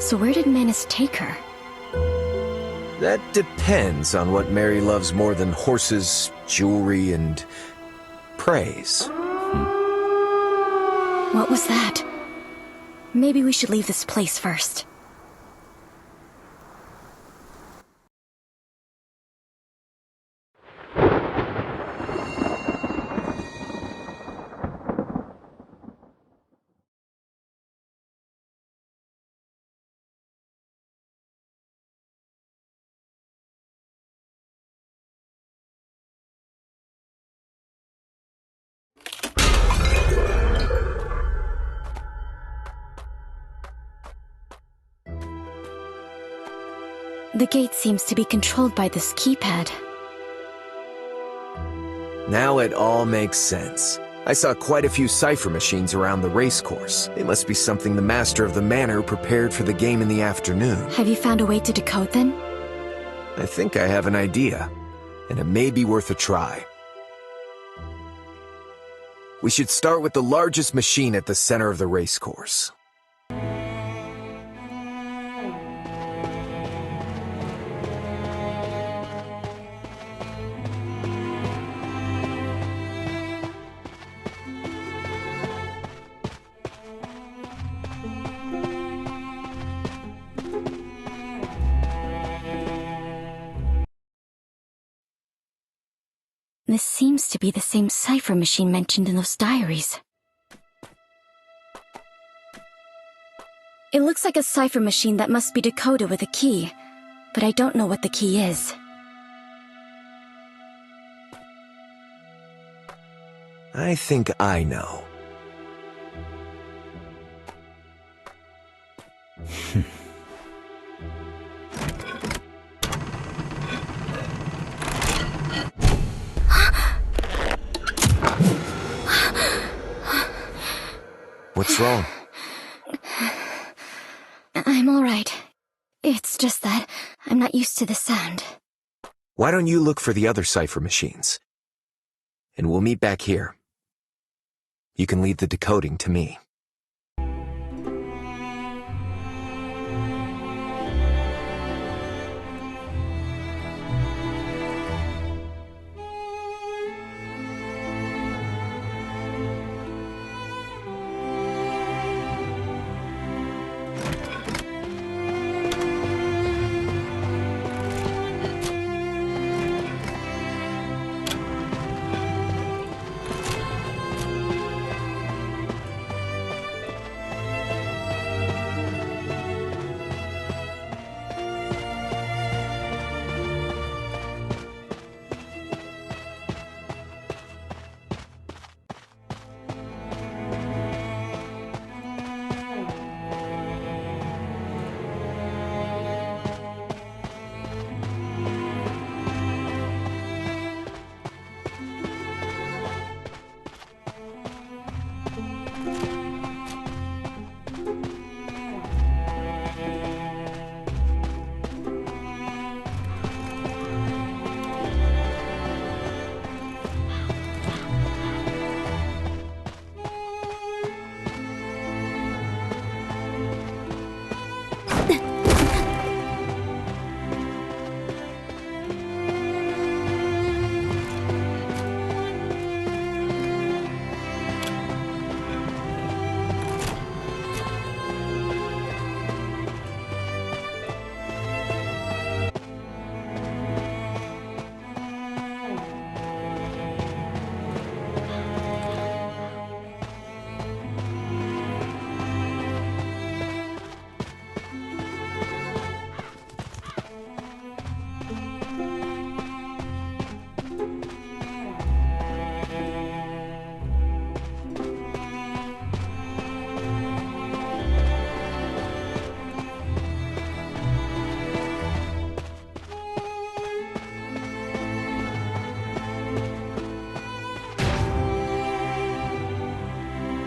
So where did Manus take her? That depends on what Mary loves more than horses, jewelry, and praise. What was that? Maybe we should leave this place first. The gate seems to be controlled by this keypad. Now it all makes sense. I saw quite a few cipher machines around the racecourse. It must be something the master of the manor prepared for the game in the afternoon. Have you found a way to decode them? I think I have an idea, and it may be worth a try. We should start with the largest machine at the center of the racecourse. This seems to be the same cipher machine mentioned in those diaries. It looks like a cipher machine that must be decoded with a key, but I don't know what the key is. I think I know. What's wrong? I'm alright. It's just that I'm not used to the sound. Why don't you look for the other cipher machines? And we'll meet back here. You can leave the decoding to me.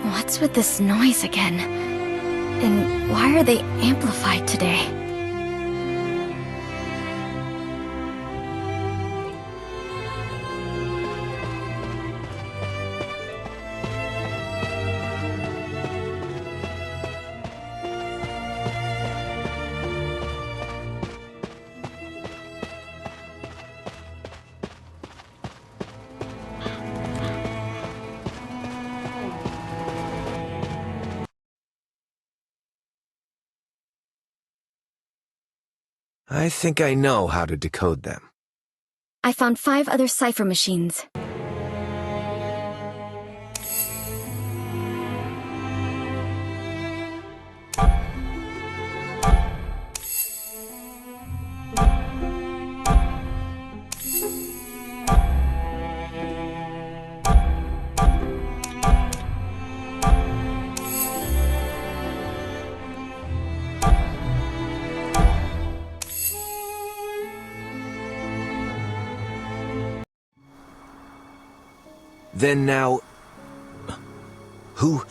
What's with this noise again? And why are they amplified today? I think I know how to decode them. I found 5 other cipher machines. Then now... Who...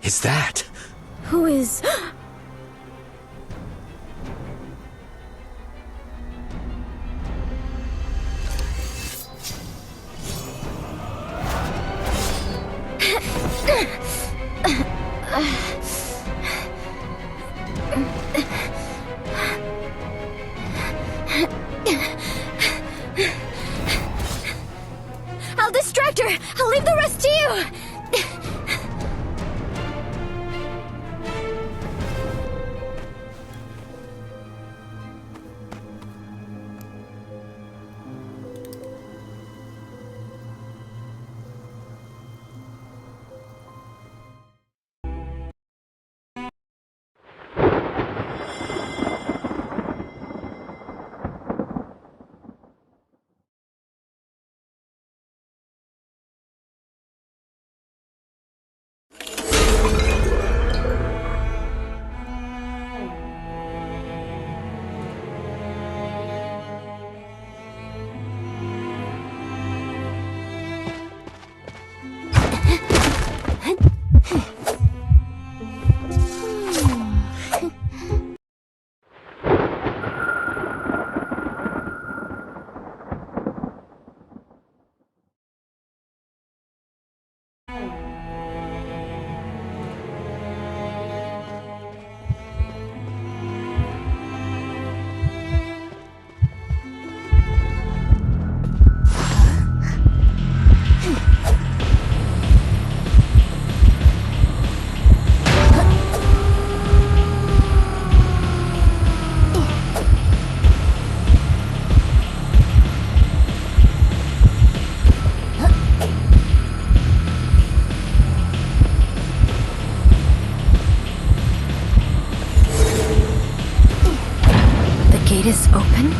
is that? Who is... I'll distract her! I'll leave the rest to you! The gate is open?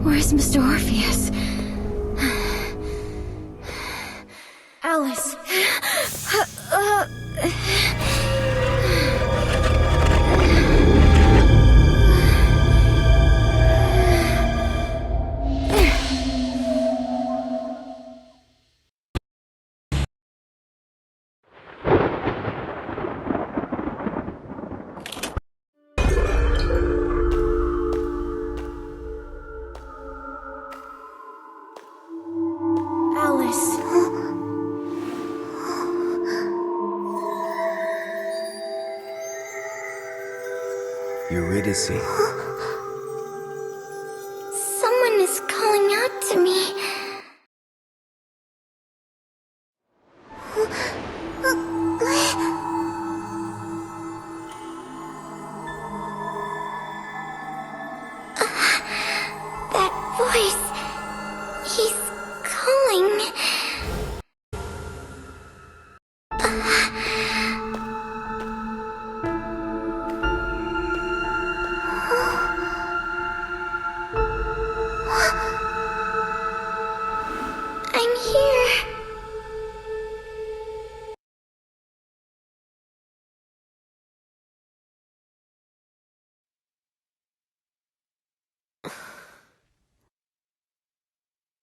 Where's Mr. Orpheus? Alice. Alice. Eurydice. Someone is calling out to me. That voice. He's calling. I'm here.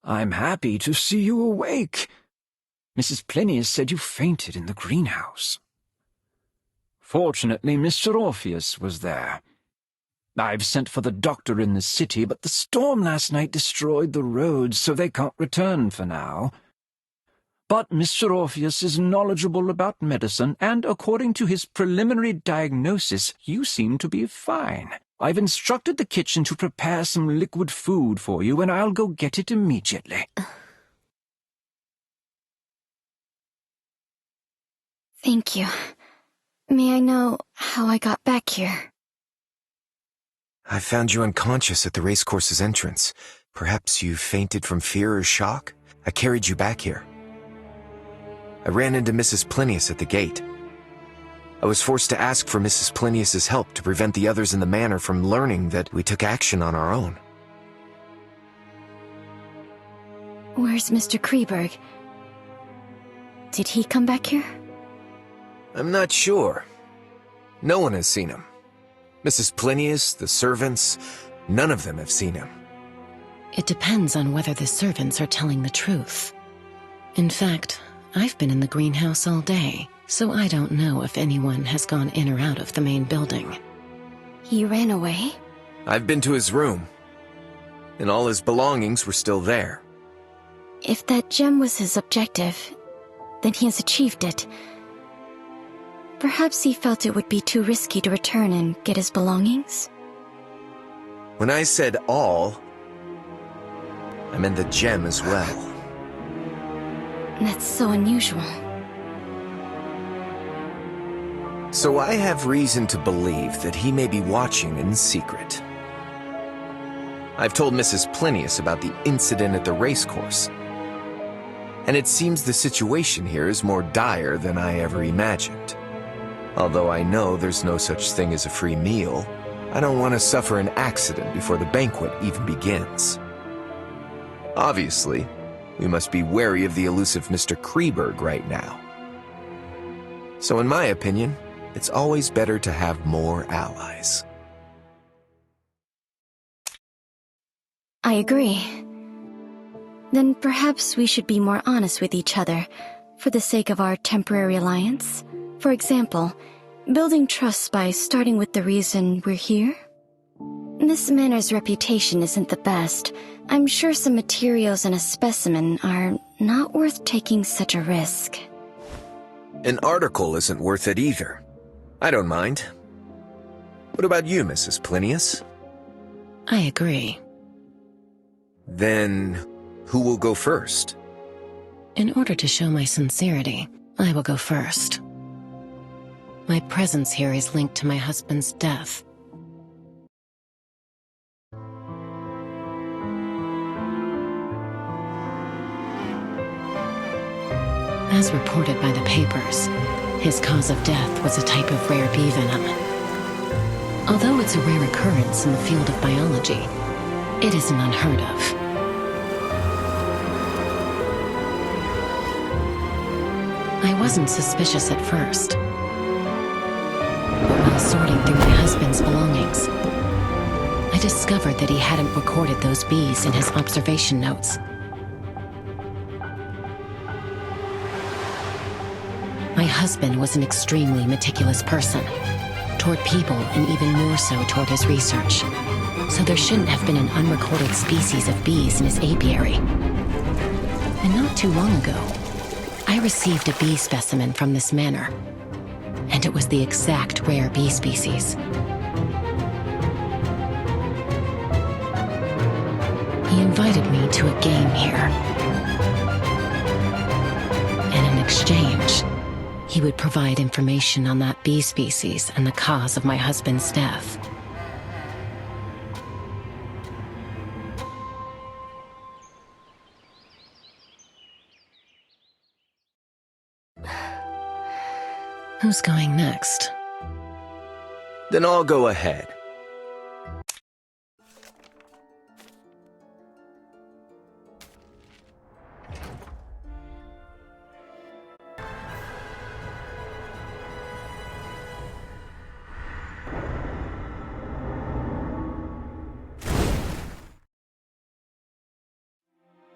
I'm happy to see you awake. Mrs. Plinius said you fainted in the greenhouse. Fortunately, Mr. Orpheus was there. I've sent for the doctor in the city, but the storm last night destroyed the roads, so they can't return for now. But Mr. Orpheus is knowledgeable about medicine, and according to his preliminary diagnosis, you seem to be fine. I've instructed the kitchen to prepare some liquid food for you, and I'll go get it immediately. Thank you. May I know how I got back here? I found you unconscious at the racecourse's entrance. Perhaps you fainted from fear or shock? I carried you back here. I ran into Mrs. Plinius at the gate. I was forced to ask for Mrs. Plinius's help to prevent the others in the manor from learning that we took action on our own. Where's Mr. Kreberg? Did he come back here? I'm not sure. No one has seen him. Mrs. Plinius, the servants, none of them have seen him. It depends on whether the servants are telling the truth. In fact, I've been in the greenhouse all day, so I don't know if anyone has gone in or out of the main building. He ran away? I've been to his room, and all his belongings were still there. If that gem was his objective, then he has achieved it. Perhaps he felt it would be too risky to return and get his belongings? When I said all, I meant the gem as well. That's so unusual. So I have reason to believe that he may be watching in secret. I've told Mrs. Plinius about the incident at the racecourse, and it seems the situation here is more dire than I ever imagined. Although I know there's no such thing as a free meal, I don't want to suffer an accident before the banquet even begins. Obviously, we must be wary of the elusive Mr. Kreberg right now. So in my opinion, it's always better to have more allies. I agree. Then perhaps we should be more honest with each other, for the sake of our temporary alliance. For example, building trust by starting with the reason we're here? This manor's reputation isn't the best. I'm sure some materials and a specimen are not worth taking such a risk. An article isn't worth it either. I don't mind. What about you, Mrs. Plinius? I agree. Then, who will go first? In order to show my sincerity, I will go first. My presence here is linked to my husband's death. As reported by the papers, his cause of death was a type of rare bee venom. Although it's a rare occurrence in the field of biology, it isn't unheard of. I wasn't suspicious at first. But while sorting through my husband's belongings, I discovered that he hadn't recorded those bees in his observation notes. My husband was an extremely meticulous person, toward people and even more so toward his research. So there shouldn't have been an unrecorded species of bees in his apiary. And not too long ago, I received a bee specimen from this manor, and it was the exact rare bee species. He invited me to a game here. And in exchange, he would provide information on that bee species and the cause of my husband's death. Who's going next? Then I'll go ahead.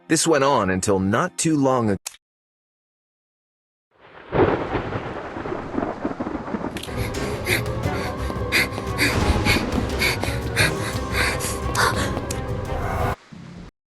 This went on until not too long ago.